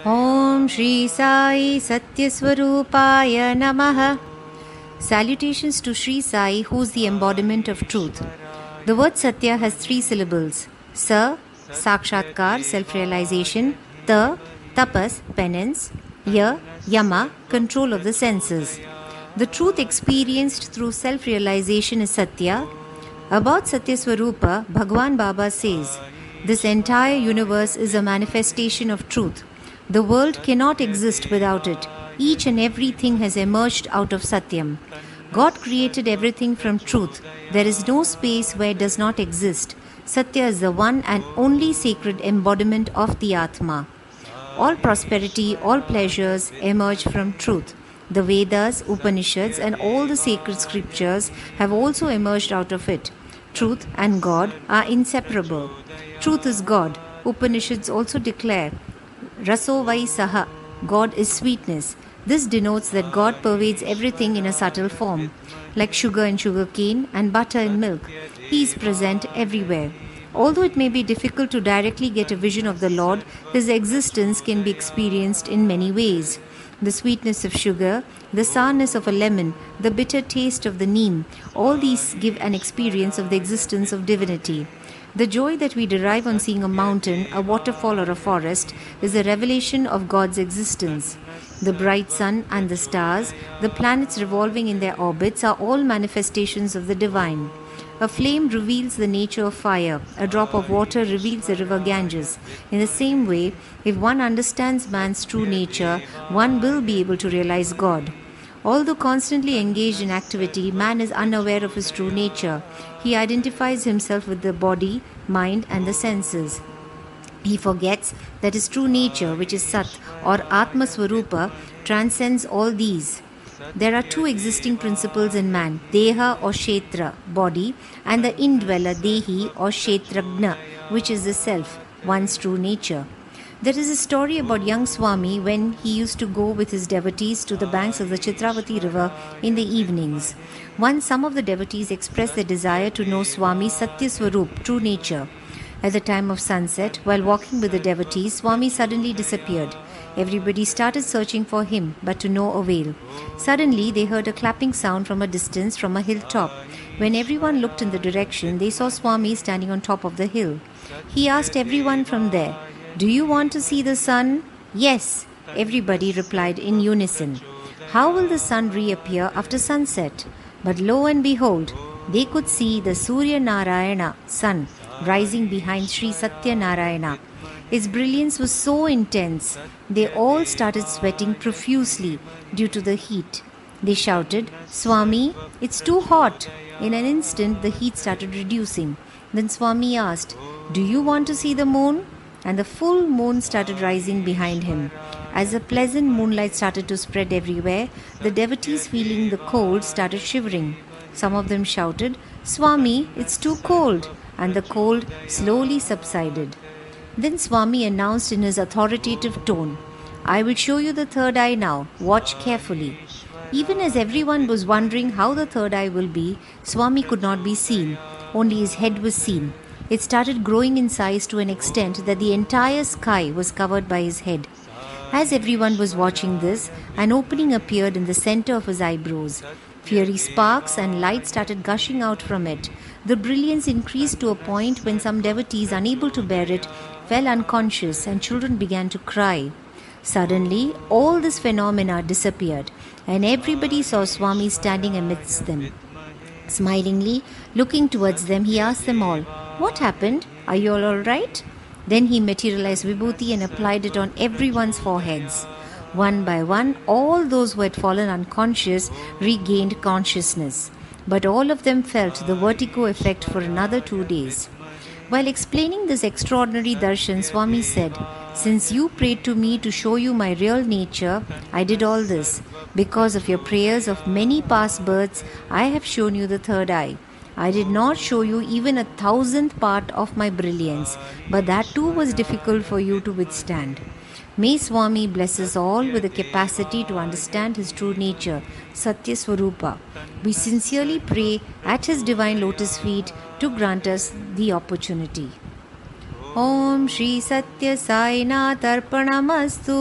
Om Shri Sai Satyaswarupaya Namaha. Salutations to Shri Sai, who is the embodiment of truth. The word Satya has 3 syllables. Sa, Sakshatkar, self-realization. Ta, Tapas, penance. Ya, Yama, control of the senses. The truth experienced through self-realization is Satya. About Satyaswarupa, Bhagwan Baba says, this entire universe is a manifestation of truth. The world cannot exist without it. Each and everything has emerged out of Satyam. God created everything from truth. There is no space where it does not exist. Satya is the one and only sacred embodiment of the Atma. All prosperity, all pleasures emerge from truth. The Vedas, Upanishads and all the sacred scriptures have also emerged out of it. Truth and God are inseparable. Truth is God. Upanishads also declare, Raso Vai Saha, God is sweetness. This denotes that God pervades everything in a subtle form. Like sugar in sugar cane and butter in milk, He is present everywhere. Although it may be difficult to directly get a vision of the Lord, His existence can be experienced in many ways. The sweetness of sugar, the sourness of a lemon, the bitter taste of the neem, all these give an experience of the existence of divinity. The joy that we derive on seeing a mountain, a waterfall or a forest is a revelation of God's existence. The bright sun and the stars, the planets revolving in their orbits are all manifestations of the divine. A flame reveals the nature of fire. A drop of water reveals the river Ganges. In the same way, if one understands man's true nature, one will be able to realize God. Although constantly engaged in activity, man is unaware of his true nature. He identifies himself with the body, mind and the senses. He forgets that his true nature, which is Sat or Atma Swarupa, transcends all these. There are 2 existing principles in man, Deha or Kshetra, body, and the indweller Dehi or Kshetragna, which is the self, one's true nature. There is a story about young Swami when he used to go with his devotees to the banks of the Chitravati river in the evenings. Once some of the devotees expressed their desire to know Swami's Satya Swarup, true nature. At the time of sunset, while walking with the devotees, Swami suddenly disappeared. Everybody started searching for him, but to no avail. Suddenly, they heard a clapping sound from a distance from a hilltop. When everyone looked in the direction, they saw Swami standing on top of the hill. He asked everyone from there, "Do you want to see the sun?" "Yes," everybody replied in unison. "How will the sun reappear after sunset?" But lo and behold, they could see the Surya Narayana, sun, rising behind Sri Satya Narayana. Its brilliance was so intense, they all started sweating profusely due to the heat. They shouted, "Swami, it's too hot." In an instant, the heat started reducing. Then Swami asked, "Do you want to see the moon?" And the full moon started rising behind him. As the pleasant moonlight started to spread everywhere, the devotees, feeling the cold, started shivering. Some of them shouted, "Swami, it's too cold," and the cold slowly subsided. Then Swami announced in his authoritative tone, "I will show you the third eye now. Watch carefully." Even as everyone was wondering how the third eye will be, Swami could not be seen. Only his head was seen. It started growing in size to an extent that the entire sky was covered by his head. As everyone was watching this, an opening appeared in the center of his eyebrows. Fiery sparks and light started gushing out from it. The brilliance increased to a point when some devotees, unable to bear it, fell unconscious and children began to cry. Suddenly, all this phenomena disappeared, and everybody saw Swami standing amidst them. Smilingly, looking towards them, he asked them all, "What happened? Are you all right?" Then he materialized Vibhuti and applied it on everyone's foreheads. One by one, all those who had fallen unconscious regained consciousness. But all of them felt the vertigo effect for another 2 days. While explaining this extraordinary darshan, Swami said, "Since you prayed to me to show you my real nature, I did all this. Because of your prayers of many past births, I have shown you the third eye. I did not show you even 1,000th part of my brilliance, but that too was difficult for you to withstand." May Swami bless us all with the capacity to understand His true nature, Satya Swarupa. We sincerely pray at His divine lotus feet to grant us the opportunity. Om Shri Satya Sainath अर्पणमस्तु।